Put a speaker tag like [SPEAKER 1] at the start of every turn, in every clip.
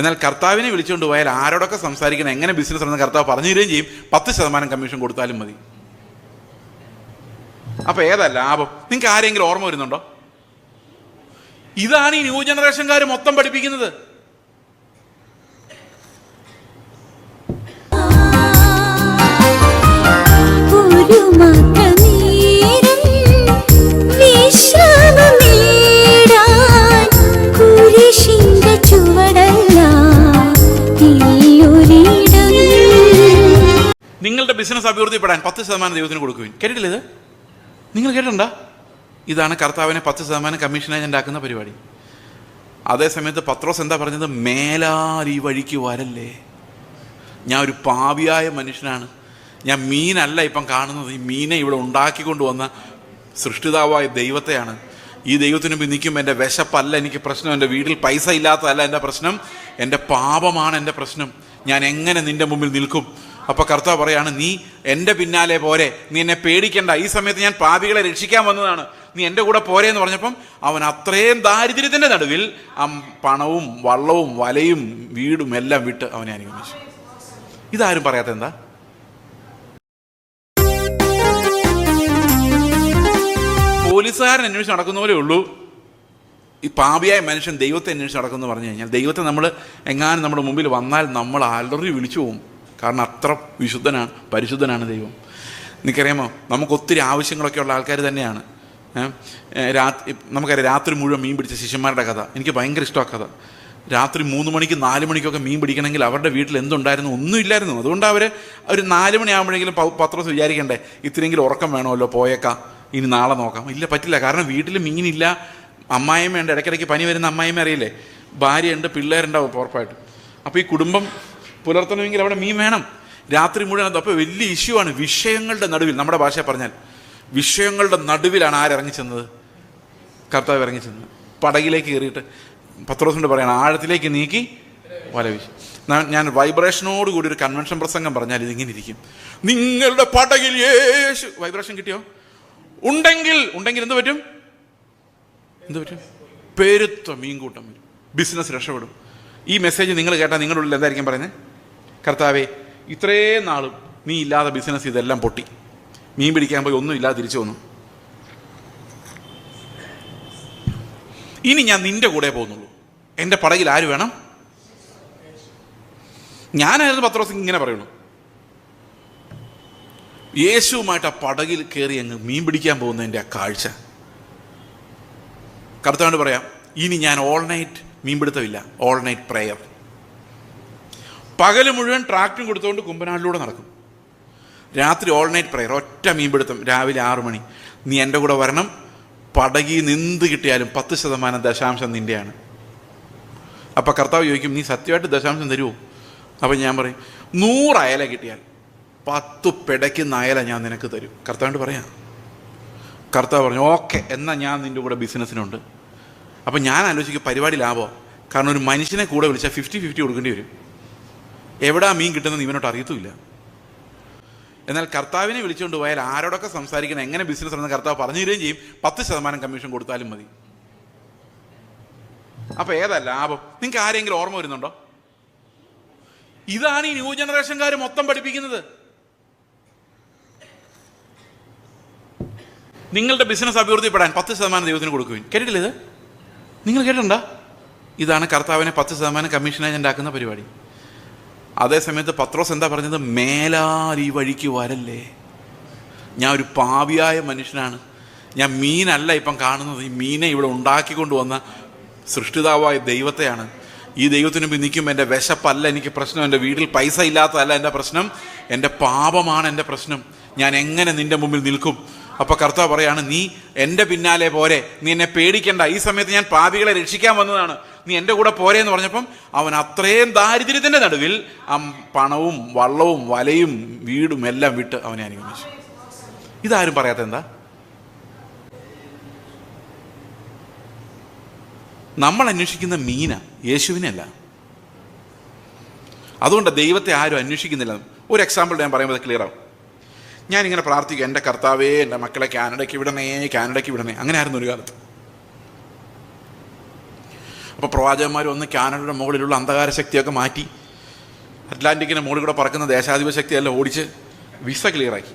[SPEAKER 1] എന്നാൽ കർത്താവിനെ വിളിച്ചുകൊണ്ട് പോയാൽ ആരോടൊക്കെ സംസാരിക്കണം, എങ്ങനെ ബിസിനസ് നടന്ന് കർത്താവ് പറഞ്ഞു തരികയും ചെയ്യും. 10% കമ്മീഷൻ കൊടുത്താലും മതി. അപ്പൊ ഏതാ ലാഭം? നിങ്ങൾക്ക് ആരെങ്കിലും ഓർമ്മ വരുന്നുണ്ടോ? ഇതാണ് ഈ ന്യൂ ജനറേഷൻകാർ മൊത്തം പഠിപ്പിക്കുന്നത്. നിങ്ങളുടെ ബിസിനസ് അഭിവൃദ്ധിപ്പെടാൻ 10% ദൈവത്തിന് കൊടുക്കുകയും. കേട്ടിട്ടില്ല ഇത്? നിങ്ങൾ കേട്ടിട്ടുണ്ടോ? ഇതാണ് കർത്താവിനെ 10% കമ്മീഷൻ ഏജന്റ് ആക്കുന്ന പരിപാടി. അതേസമയത്ത് പത്രോസ് എന്താ പറഞ്ഞത്? മേലാൽ ഈ വഴിക്ക് വരല്ലേ. ഞാൻ ഒരു പാപിയായ മനുഷ്യനാണ്. ഞാൻ മീനല്ല ഇപ്പം കാണുന്നത്. ഈ മീനെ ഇവിടെ ഉണ്ടാക്കിക്കൊണ്ട് വന്ന സൃഷ്ടിതാവായ ദൈവത്തെയാണ്. ഈ ദൈവത്തിന് മുമ്പ് നിൽക്കുമ്പോൾ എൻ്റെ വിശപ്പല്ല എനിക്ക് പ്രശ്നം, എൻ്റെ വീട്ടിൽ പൈസ ഇല്ലാത്തതല്ല എൻ്റെ പ്രശ്നം, എൻ്റെ പാപമാണ് എൻ്റെ പ്രശ്നം. ഞാൻ എങ്ങനെ നിൻ്റെ മുമ്പിൽ നിൽക്കും? അപ്പോൾ കർത്താവ് പറയാണ്, നീ എൻ്റെ പിന്നാലെ പോരെ, നീ എന്നെ പേടിക്കണ്ട, ഈ സമയത്ത് ഞാൻ പാപികളെ രക്ഷിക്കാൻ വന്നതാണ്, നീ എൻ്റെ കൂടെ പോരെ എന്ന് പറഞ്ഞപ്പം അവൻ അത്രയും ദാരിദ്ര്യത്തിൻ്റെ നടുവിൽ പണവും വള്ളവും വലയും വീടും എല്ലാം വിട്ട് അവനെ അനുഗമിച്ചു. ഇതാരും പറയാത്ത എന്താ? പോലീസുകാരൻ അന്വേഷിച്ച് നടക്കുന്ന പോലെ ഉള്ളൂ ഈ പാപിയായ മനുഷ്യൻ ദൈവത്തെ അന്വേഷിച്ച് നടക്കുന്നു പറഞ്ഞു കഴിഞ്ഞാൽ. ദൈവത്തെ നമ്മൾ എങ്ങാനും നമ്മുടെ മുമ്പിൽ വന്നാൽ നമ്മൾ അലറി വിളിച്ചു പോകും. കാരണം അത്ര വിശുദ്ധനാണ്, പരിശുദ്ധനാണ് ദൈവം. എനിക്കറിയാമോ, നമുക്ക് ഒത്തിരി ആവശ്യങ്ങളൊക്കെ ഉള്ള ആൾക്കാർ തന്നെയാണ്. നമുക്കറിയാം, രാത്രി മുഴുവൻ മീൻ പിടിച്ച ശിഷ്യന്മാരുടെ കഥ എനിക്ക് ഭയങ്കര ഇഷ്ടമാണ്. കഥ രാത്രി 3 മണിക്ക് 4 മണിക്കൊക്കെ മീൻ പിടിക്കണമെങ്കിൽ അവരുടെ വീട്ടിൽ എന്തുണ്ടായിരുന്നു? ഒന്നുമില്ലായിരുന്നു. അതുകൊണ്ട് അവർ ഒരു 4 മണിയാകുമ്പോഴെങ്കിലും പത്രോസ് വിചാരിക്കണ്ടേ, ഇത്തിരിയെങ്കിലും ഉറക്കം വേണമല്ലോ, പോയേക്കാം, ഇനി നാളെ നോക്കാം. ഇല്ല, പറ്റില്ല. കാരണം വീട്ടിൽ മീനില്ല, അമ്മായിമ്മയുണ്ട്, ഇടയ്ക്കിടയ്ക്ക് പനി വരുന്ന അമ്മായിമ്മ അറിയില്ലേ, ഭാര്യയുണ്ട്, പിള്ളേരുണ്ടാവും ഉറപ്പായിട്ടും. അപ്പോൾ ഈ കുടുംബം പുലർത്തണമെങ്കിൽ അവിടെ മീൻ വേണം. രാത്രി മുഴുവൻ. അപ്പോൾ വലിയ ഇഷ്യൂ ആണ്. വിഷയങ്ങളുടെ നടുവിൽ, നമ്മുടെ ഭാഷ പറഞ്ഞാൽ വിഷയങ്ങളുടെ നടുവിലാണ് ആരിറങ്ങിച്ചെന്നത്? കർത്താവ് ഇറങ്ങിച്ചെന്നത്. പടകിലേക്ക് കയറിയിട്ട് പത്രോസിനോട് പറയണം, ആഴത്തിലേക്ക് നീക്കി വല വീശി. ഞാൻ വൈബ്രേഷനോട് കൂടി ഒരു കൺവെൻഷൻ പ്രസംഗം പറഞ്ഞാൽ ഇതിങ്ങനെ ഇരിക്കും. നിങ്ങളുടെ പടകിൽ യേശു. വൈബ്രേഷൻ കിട്ടിയോ? ഉണ്ടെങ്കിൽ എന്ത് പറ്റും? പെരുത്ത മീൻകൂട്ടം വരും, ബിസിനസ് രക്ഷപ്പെടും. ഈ മെസ്സേജ് നിങ്ങൾ കേട്ടാൽ നിങ്ങളുടെ ഉള്ളിൽ എന്തായിരിക്കും പറയുന്നത്? കർത്താവേ, ഇത്രയും നാളും നീ ഇല്ലാതെ ബിസിനസ് ഇതെല്ലാം പൊട്ടി, മീൻ പിടിക്കാൻ പോയി ഒന്നും ഇല്ലാതെ തിരിച്ചു വന്നു, ഇനി ഞാൻ നിന്റെ കൂടെ പോകുന്നുള്ളൂ, എൻ്റെ പടകിൽ ആര് വേണം? ഞാനായിരുന്നു പത്രോസ് ഇങ്ങനെ പറയുള്ളൂ. യേശുവുമായിട്ട് ആ പടകിൽ കയറി അങ്ങ് മീൻ പിടിക്കാൻ പോകുന്നതിൻ്റെ ആ കാഴ്ച. കർത്താവിനോട് പറയാം, ഇനി ഞാൻ ഓൾ നൈറ്റ് മീൻപിടുത്തമില്ല, ഓൾ നൈറ്റ് പ്രെയർ. പകല് മുഴുവൻ ട്രാക്റ്റും കൊടുത്തുകൊണ്ട് കുമ്പനാടിലൂടെ നടക്കും, രാത്രി ഓൾ നൈറ്റ് പ്രെയർ, ഒറ്റ മീൻപിടുത്തം. രാവിലെ 6 മണി, നീ എൻ്റെ കൂടെ വരണം, പടകിൽ നിന്ന് കിട്ടിയാലും 10% ദശാംശം നിൻ്റെയാണ്. അപ്പം കർത്താവ് ചോദിക്കും, നീ സത്യമായിട്ട് ദശാംശം തരുമോ? അപ്പം ഞാൻ പറയും, 100 അയല കിട്ടിയാൽ 10 പിടയ്ക്കുന്ന അയല ഞാൻ നിനക്ക് തരും. കർത്താവിനോട് പറയാം. കർത്താവ് പറഞ്ഞു, ഓക്കെ, എന്നാൽ ഞാൻ നിൻ്റെ കൂടെ ബിസിനസ്സിനുണ്ട്. അപ്പം ഞാൻ ആലോചിക്കും, പരിപാടി ലാഭമാണ്. കാരണം ഒരു മനുഷ്യനെ കൂടെ വിളിച്ചാൽ 50-50 കൊടുക്കേണ്ടി വരും. എവിടാ മീൻ കിട്ടുന്നത് ഇവനോട്ട് അറിയത്തുമില്ല. എന്നാൽ കർത്താവിനെ വിളിച്ചുകൊണ്ട് പോയാൽ ആരോടൊക്കെ സംസാരിക്കണം, എങ്ങനെ ബിസിനസ് നടന്ന് കർത്താവ് പറഞ്ഞു തരികയും ചെയ്യും. 10% കമ്മീഷൻ കൊടുത്താലും മതി. അപ്പം ഏതാ ലാഭം? നിങ്ങൾക്ക് ആരെങ്കിലും ഓർമ്മ വരുന്നുണ്ടോ? ഇതാണ് ഈ ന്യൂ ജനറേഷൻകാർ മൊത്തം പഠിപ്പിക്കുന്നത്. നിങ്ങളുടെ ബിസിനസ് അഭിവൃദ്ധിപ്പെടാൻ 10% ദൈവത്തിന് കൊടുക്കുകയും. കേട്ടിട്ടില്ല ഇത്? നിങ്ങൾ കേട്ടിട്ടുണ്ടോ? ഇതാണ് കർത്താവിനെ 10% കമ്മീഷൻ ഏജന്റ് ആക്കുന്ന പരിപാടി. അതേസമയത്ത് പത്രോസ് എന്താ പറഞ്ഞത്? മേലാൽ ഈ വഴിക്ക് വരല്ലേ. ഞാൻ ഒരു പാപിയായ മനുഷ്യനാണ്. ഞാൻ മീനല്ല ഇപ്പം കാണുന്നത്. ഈ മീനെ ഇവിടെ ഉണ്ടാക്കിക്കൊണ്ട് വന്ന സൃഷ്ടിതാവായ ദൈവത്തെയാണ്. ഈ ദൈവത്തിന് മുമ്പ് നിൽക്കുമ്പോൾ എൻ്റെ വിശപ്പല്ല എനിക്ക് പ്രശ്നം, എൻ്റെ വീട്ടിൽ പൈസ ഇല്ലാത്തതല്ല എൻ്റെ പ്രശ്നം, എൻ്റെ പാപമാണ് എൻ്റെ പ്രശ്നം. ഞാൻ എങ്ങനെ നിൻ്റെ മുമ്പിൽ നിൽക്കും? അപ്പോൾ കർത്താവ് പറയാണ്, നീ എൻ്റെ പിന്നാലെ പോരെ, നീ എന്നെ പേടിക്കണ്ട, ഈ സമയത്ത് ഞാൻ പാപികളെ രക്ഷിക്കാൻ വന്നതാണ്, നീ എൻ്റെ കൂടെ പോരെ എന്ന് പറഞ്ഞപ്പം അവൻ അത്രയും ദാരിദ്ര്യത്തിൻ്റെ നടുവിൽ പണവും വള്ളവും വലയും വീടും എല്ലാം വിട്ട് അവനെ അനുഗമിച്ചു. ഇതാരും പറയാത്ത എന്താ? നമ്മൾ അന്വേഷിക്കുന്ന മീന, യേശുവിനല്ല. അതുകൊണ്ട് ദൈവത്തെ ആരും അന്വേഷിക്കുന്നില്ല. ഒരു എക്സാമ്പിൾ ഞാൻ പറയുമ്പോൾ ക്ലിയർ ആവും. ഞാനിങ്ങനെ പ്രാർത്ഥിക്കുക, എൻ്റെ കർത്താവേ, എൻ്റെ മക്കളെ കാനഡയ്ക്ക് വിടണേ, കാനഡയ്ക്ക് വിടണേ. അങ്ങനെ ആയിരുന്നു ഒരു കാലത്ത്. അപ്പോൾ പ്രവാചകന്മാർ ഒന്ന് കാനഡയുടെ മുകളിലുള്ള അന്ധകാര ശക്തിയൊക്കെ മാറ്റി അറ്റ്ലാന്റിക്കിൻ്റെ മുകളിൽ കൂടെ പറക്കുന്ന ദേശാധിപ ശക്തിയെല്ലാം ഓടിച്ച് വിസ ക്ലിയറാക്കി.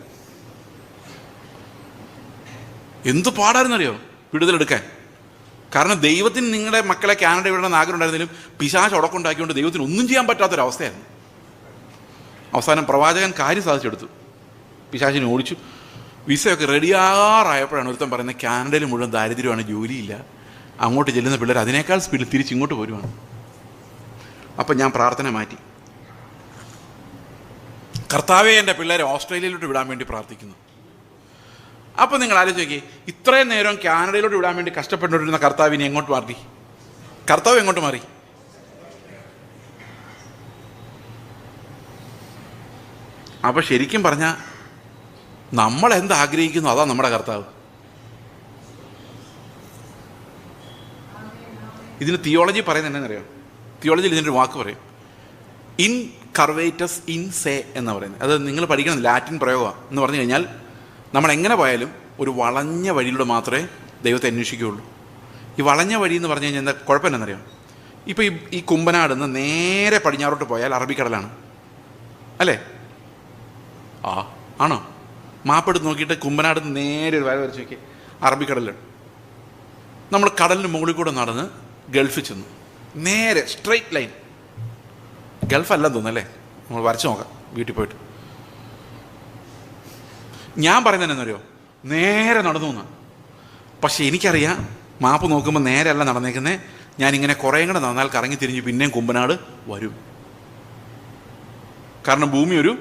[SPEAKER 1] എന്ത് പാടായിരുന്നറിയോ വിടുതലെടുക്കാൻ. കാരണം ദൈവത്തിന് നിങ്ങളുടെ മക്കളെ കാനഡ വിടണമെന്ന് ആഗ്രഹം ഉണ്ടായിരുന്നെങ്കിലും പിശാച് ഉടക്കുണ്ടാക്കിക്കൊണ്ട് ദൈവത്തിന് ഒന്നും ചെയ്യാൻ പറ്റാത്തൊരവസ്ഥയായിരുന്നു. അവസാനം പ്രവാചകൻ കാര്യം സാധിച്ചെടുത്തു, പിശാചിനെ ഓടിച്ചു. വിസയൊക്കെ റെഡിയാറായപ്പോഴാണ് ഒരുത്തൻ പറയുന്നത് കാനഡയിൽ മുഴുവൻ ദാരിദ്ര്യമാണ്, ജോലിയില്ല, അങ്ങോട്ട് ചെല്ലുന്ന പിള്ളേർ അതിനേക്കാൾ സ്പീഡിൽ തിരിച്ചിങ്ങോട്ട് വരുവാണ്. അപ്പം ഞാൻ പ്രാർത്ഥന മാറ്റി. കർത്താവെ എൻ്റെ പിള്ളേരെ ഓസ്ട്രേലിയയിലോട്ട് വിടാൻ വേണ്ടി പ്രാർത്ഥിക്കുന്നു. അപ്പം നിങ്ങൾ ആലോചിച്ച് നോക്കി, ഇത്രയും നേരം കാനഡയിലോട്ട് വിടാൻ വേണ്ടി കഷ്ടപ്പെട്ടുകൊണ്ടിരുന്ന കർത്താവിനെ എങ്ങോട്ട് മാറി? കർത്താവ് എങ്ങോട്ട് മാറി? അപ്പം ശരിക്കും പറഞ്ഞാൽ നമ്മൾ എന്താഗ്രഹിക്കുന്നു അതാ നമ്മുടെ കർത്താവ്. ഇതിന് തിയോളജി പറയുന്നത് എന്താണെന്നറിയാം? തിയോളജിയിൽ ഇതിനൊരു വാക്ക് പറയും, ഇൻ കർവേറ്റസ് ഇൻ സേ എന്ന് പറയുന്നത്. അത് നിങ്ങൾ പഠിക്കണം, ലാറ്റിൻ പ്രയോഗമാണ്. എന്ന് പറഞ്ഞു കഴിഞ്ഞാൽ നമ്മൾ എങ്ങനെ പോയാലും ഒരു വളഞ്ഞ വഴിയിലൂടെ മാത്രമേ ദൈവത്തെ അന്വേഷിക്കുകയുള്ളൂ. ഈ വളഞ്ഞ വഴി എന്ന് പറഞ്ഞു കഴിഞ്ഞാൽ എന്താ കുഴപ്പം എന്നറിയാം? ഇപ്പോൾ ഈ കുമ്പനാട് നിന്ന് നേരെ പടിഞ്ഞാറോട്ട് പോയാൽ അറബിക്കടലാണ് അല്ലേ? ആണോ? മാപ്പെടുത്ത് നോക്കിയിട്ട് കുമ്പനാട് നിന്ന് നേരെ ഒരു വര വരച്ച് നോക്കി അറബിക്കടലാണ്. നമ്മൾ കടലിന് മുകളിൽ കൂടെ നടന്ന് ഗൾഫിൽ ചെന്നു, നേരെ സ്ട്രെയിറ്റ് ലൈൻ. ഗൾഫ് അല്ലെന്ന് തോന്നുന്നല്ലേ? നമ്മൾ വരച്ച് നോക്കാം വീട്ടിൽ പോയിട്ട്. ഞാൻ പറയുന്നത് എന്നറിയോ? നേരെ നടന്നു എന്നാ. പക്ഷെ എനിക്കറിയാം മാപ്പ് നോക്കുമ്പോൾ നേരെ അല്ല നടന്നേക്കുന്നത്. ഞാനിങ്ങനെ കുറേ കൂടെ നടന്നാൽ കറങ്ങി തിരിഞ്ഞ് പിന്നെയും കുമ്പനാട് വരും. കാരണം ഭൂമി ഒരു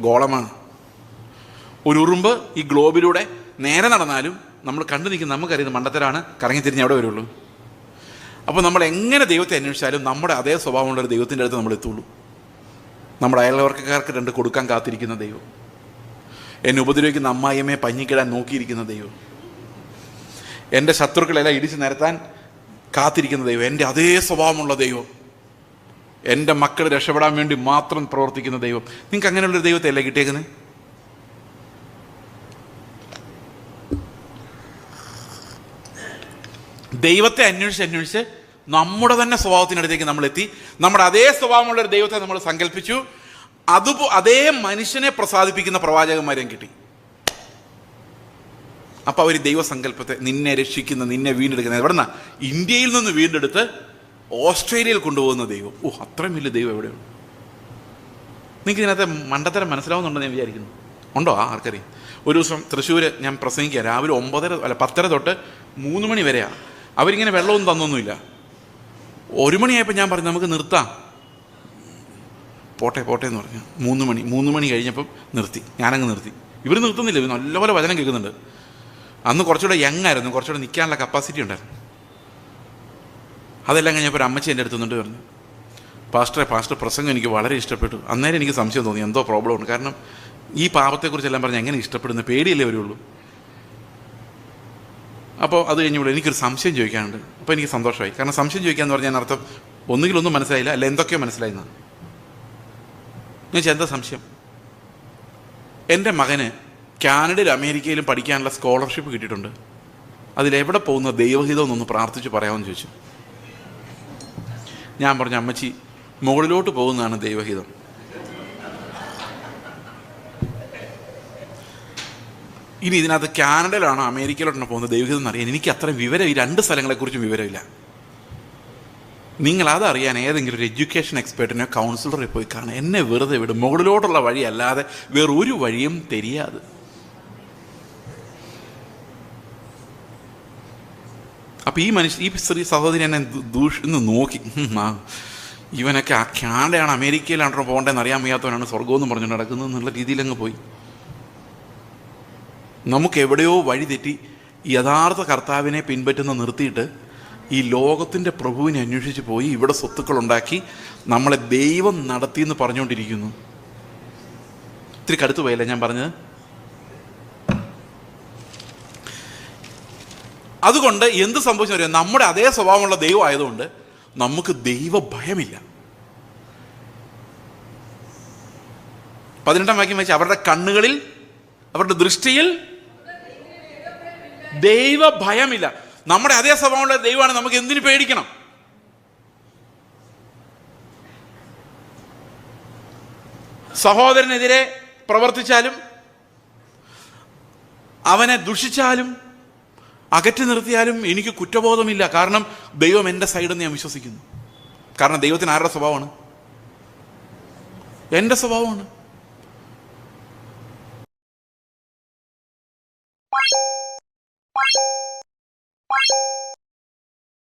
[SPEAKER 1] ഗോളമാണ്. ഒരു ഉറുമ്പ് ഈ ഗ്ലോബിലൂടെ നേരെ നടന്നാലും നമ്മൾ കണ്ടു നിൽക്കുന്ന നമുക്കറിയുന്നത് മണ്ടത്തരാണ്, കറങ്ങി തിരിഞ്ഞ് അവിടെ വരുള്ളൂ. അപ്പോൾ നമ്മൾ എങ്ങനെ ദൈവത്തെ അന്വേഷിച്ചാലും നമ്മുടെ അതേ സ്വഭാവമുള്ളൊരു ദൈവത്തിൻ്റെ അടുത്ത് നമ്മൾ എത്തുള്ളൂ. നമ്മുടെ അയൽവർക്കാർക്ക് രണ്ട് കൊടുക്കാൻ കാത്തിരിക്കുന്ന ദൈവം, എന്നെ ഉപദ്രവിക്കുന്ന അമ്മായിയമ്മയെ പഞ്ഞിക്കിടാൻ നോക്കിയിരിക്കുന്ന ദൈവം, എൻ്റെ ശത്രുക്കളെല്ലാം ഇടിച്ച് നിരത്താൻ കാത്തിരിക്കുന്ന ദൈവം, എൻ്റെ അതേ സ്വഭാവമുള്ള ദൈവം, എൻ്റെ മക്കൾ രക്ഷപ്പെടാൻ വേണ്ടി മാത്രം പ്രവർത്തിക്കുന്ന ദൈവം. നിങ്ങൾക്ക് അങ്ങനെയുള്ളൊരു ദൈവത്തെ അല്ലേ കിട്ടിയേക്കുന്നത്? ദൈവത്തെ അന്വേഷിച്ച് നമ്മുടെ തന്നെ സ്വഭാവത്തിനടുത്തേക്ക് നമ്മൾ എത്തി. നമ്മുടെ അതേ സ്വഭാവമുള്ളൊരു ദൈവത്തെ നമ്മൾ സങ്കല്പിച്ചു. അതേ മനുഷ്യനെ പ്രസാദിപ്പിക്കുന്ന പ്രവാചകന്മാരെയും കിട്ടി. അപ്പോൾ അവർ ദൈവസങ്കല്പത്തെ, നിന്നെ രക്ഷിക്കുന്ന, നിന്നെ വീണ്ടെടുക്കുന്ന, എവിടെന്നാ? ഇന്ത്യയിൽ നിന്ന് വീണ്ടെടുത്ത് ഓസ്ട്രേലിയയിൽ കൊണ്ടുപോകുന്ന ദൈവം. അത്രയും വലിയ ദൈവം എവിടെയാണ്? നിങ്ങൾക്ക് ഇതിനകത്ത് മണ്ടത്തരം മനസ്സിലാവുന്നുണ്ടെന്ന് ഞാൻ വിചാരിക്കുന്നു. ഉണ്ടോ? ആർക്കറിയാം. ഒരു ദിവസം തൃശ്ശൂർ ഞാൻ പ്രസംഗിക്കുക. രാവിലെ 10:30 തൊട്ട് 3 മണി വരെയാണ്. അവരിങ്ങനെ വെള്ളമൊന്നും തന്നൊന്നുമില്ല. 1 മണിയായപ്പോൾ ഞാൻ പറഞ്ഞു നമുക്ക് നിർത്താം. പോട്ടെ എന്ന് പറഞ്ഞു. 3 മണി കഴിഞ്ഞപ്പം നിർത്തി. ഞാനങ്ങ് നിർത്തി. ഇവർ നിർത്തുന്നില്ല, ഇവർ നല്ലപോലെ വചനം കേൾക്കുന്നുണ്ട്. അന്ന് കുറച്ചുകൂടെ യങ്ങായിരുന്നു, കുറച്ചുകൂടെ നിൽക്കാനുള്ള കപ്പാസിറ്റി ഉണ്ടായിരുന്നു. അതെല്ലാം കഴിഞ്ഞപ്പോൾ ഒരു അമ്മച്ചി എൻ്റെ അടുത്ത് നിന്നിട്ട് പറഞ്ഞു, പാസ്റ്റർ പ്രസംഗം എനിക്ക് വളരെ ഇഷ്ടപ്പെട്ടു. അന്നേരം എനിക്ക് സംശയം തോന്നി, എന്തോ പ്രോബ്ലം ഉണ്ട്. കാരണം ഈ പാപത്തെക്കുറിച്ചെല്ലാം പറഞ്ഞ് എങ്ങനെ ഇഷ്ടപ്പെടുന്ന, പേടിയല്ലേ വരുള്ളൂ. അപ്പോൾ അത് കഴിഞ്ഞപ്പോൾ എനിക്കൊരു സംശയം ചോദിക്കാനുണ്ട്. അപ്പോൾ എനിക്ക് സന്തോഷമായി. കാരണം സംശയം ചോദിക്കാന്ന് പറഞ്ഞാൽ അർത്ഥം ഒന്നുകിൽ ഒന്നും മനസ്സിലായില്ല, അല്ല എന്തൊക്കെയോ മനസ്സിലായിന്നാണ്. ഞാൻ എന്താ സംശയം? എൻ്റെ മകന് കാനഡയിലും അമേരിക്കയിലും പഠിക്കാനുള്ള സ്കോളർഷിപ്പ് കിട്ടിയിട്ടുണ്ട്. അതിലെവിടെ പോകുന്ന ദൈവഹിതം എന്നൊന്ന് പ്രാർത്ഥിച്ച് പറയാമെന്ന് ചോദിച്ചു. ഞാൻ പറഞ്ഞു, അമ്മച്ചി മുകളിലോട്ട് പോകുന്നതാണ് ദൈവഹിതം. ഇനി ഇതിനകത്ത് കാനഡയിലാണോ അമേരിക്കയിലോട്ടാണോ പോകുന്നത് ദൈവഹിതം എന്നറിയാൻ എനിക്ക് അത്രയും വിവരം, ഈ 2 സ്ഥലങ്ങളെക്കുറിച്ചും വിവരമില്ല. നിങ്ങളതറിയാൻ ഏതെങ്കിലും ഒരു എഡ്യൂക്കേഷൻ എക്സ്പേർട്ടിനെ, കൗൺസിലറെ പോയി കാണാൻ. എന്നെ വെറുതെ വിടും. മുകളിലോട്ടുള്ള വഴി അല്ലാതെ വേറൊരു വഴിയും தெரியாது. അപ്പം ഈ സ്ത്രീ സഹോദരി എന്നെ ദൂഷിന്ന് നോക്കി. ഇവനൊക്കെ ആ കാനഡയാണ് അമേരിക്കയിലാണോ പോകേണ്ടതെന്ന് അറിയാൻ വയ്യാത്തവനാണ് സ്വർഗമെന്ന് പറഞ്ഞു നടക്കുന്നത് എന്നുള്ള രീതിയിലങ്ങ് പോയി. നമുക്ക് എവിടെയോ വഴി തെറ്റി യഥാർത്ഥ കർത്താവിനെ പിൻപറ്റുന്ന നിർത്തിയിട്ട് ഈ ലോകത്തിൻ്റെ പ്രഭുവിനെ അന്വേഷിച്ച് പോയി ഇവിടെ സ്വത്തുക്കളുണ്ടാക്കി നമ്മളെ ദൈവം നടത്തിയെന്ന് പറഞ്ഞുകൊണ്ടിരിക്കുന്നു. ഇത്തിരി കടുത്തു പോയല്ലേ ഞാൻ പറഞ്ഞത്? അതുകൊണ്ട് എന്ത് സംഭവിച്ചറിയാം? നമ്മുടെ അതേ സ്വഭാവമുള്ള ദൈവം ആയതുകൊണ്ട് നമുക്ക് ദൈവ ഭയമില്ല. 18-ാം വാക്യം വെച്ച് അവരുടെ കണ്ണുകളിൽ, അവരുടെ ദൃഷ്ടിയിൽ ദൈവ ഭയമില്ല. നമ്മുടെ അതേ സ്വഭാവമുള്ള ദൈവമാണ്, നമുക്ക് എന്തിനു പേടിക്കണം? സഹോദരനെതിരെ പ്രവർത്തിച്ചാലും അവനെ ദുഷിച്ചാലും അകറ്റി നിർത്തിയാലും എനിക്ക് കുറ്റബോധമില്ല. കാരണം ദൈവം എൻ്റെ സൈഡെന്ന് ഞാൻ വിശ്വസിക്കുന്നു. കാരണം ദൈവത്തിന് ആരുടെ സ്വഭാവമാണ്? എൻ്റെ സ്വഭാവമാണ്.